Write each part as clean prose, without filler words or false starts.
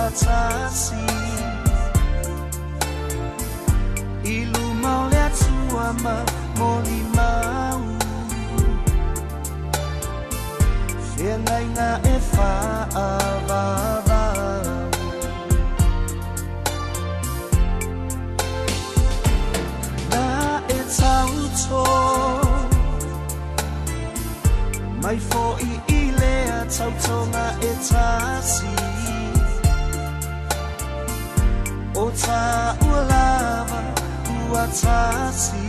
atasi ilu mau lihat suama moli mau Fiengai nga e whaavava Na e tauto Mai fo I lea tauto nga e tasi O ta ua lava ua tasi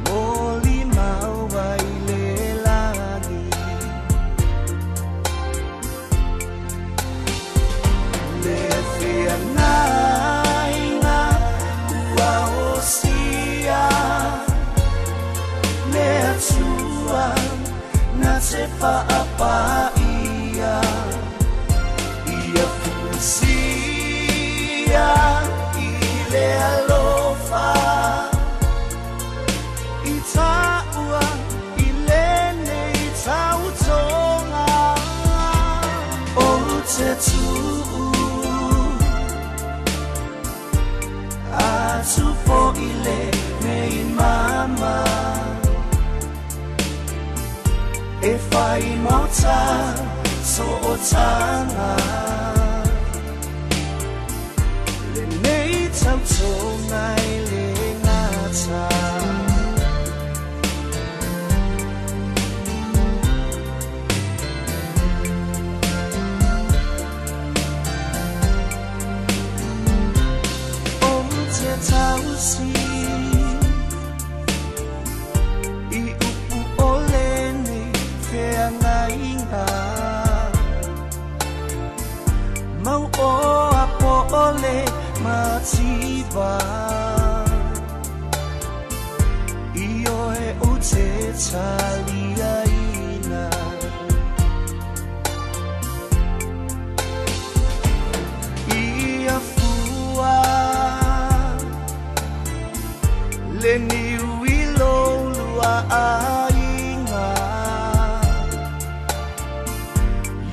Moli mau ai le lani Le fea nai nga ua osia Le atua na te whaapa ia Ia fusia I le alofa I taua I le nei tautonga O te tuu Atu po I le nei mama E whai mauta so o tanga Le nei tautonga I le ngata O te tausi I upu o lene Fea ngainga Mau o apo ole matiba Io e o te talia ina Ia fua Le niwi lo lua ainga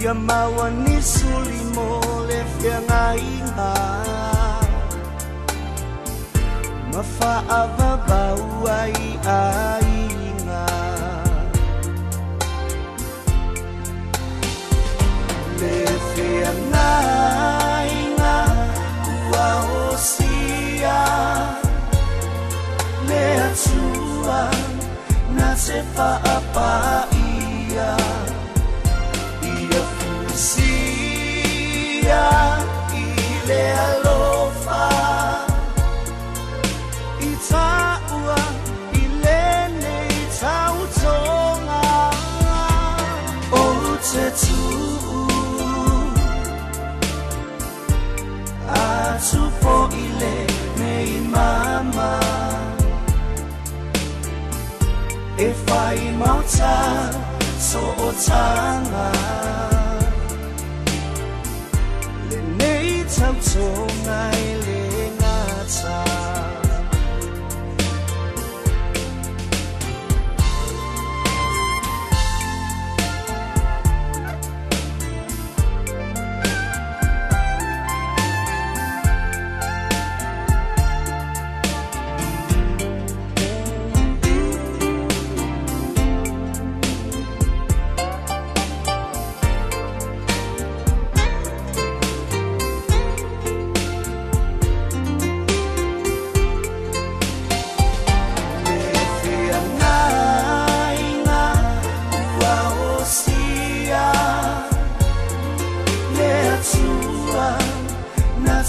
Ia maua ni suli mo le whianga inga Ma whaava bau ai ainga Le whianga inga ua osia Le atua na te whaapa ia Ia fusia I le alofa I taua I le nei tautonga O te tuu Atu po I le nei mama E whai mauta so o tanga Le nei tautonga I le ngata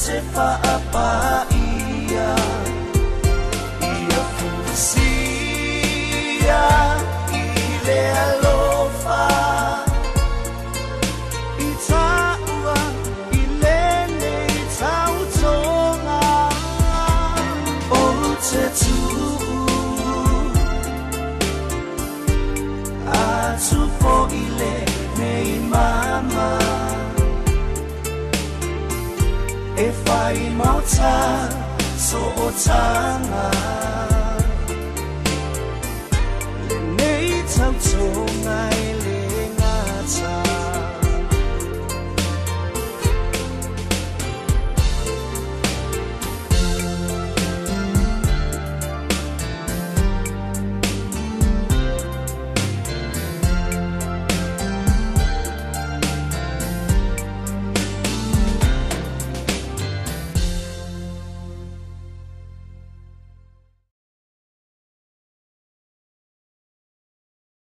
Se whaapa ia Ia fusia I le alofa I taua I le nei tautonga O te tuu Atu po I le nei mama E whai mauta so o tanga Le nei tautonga I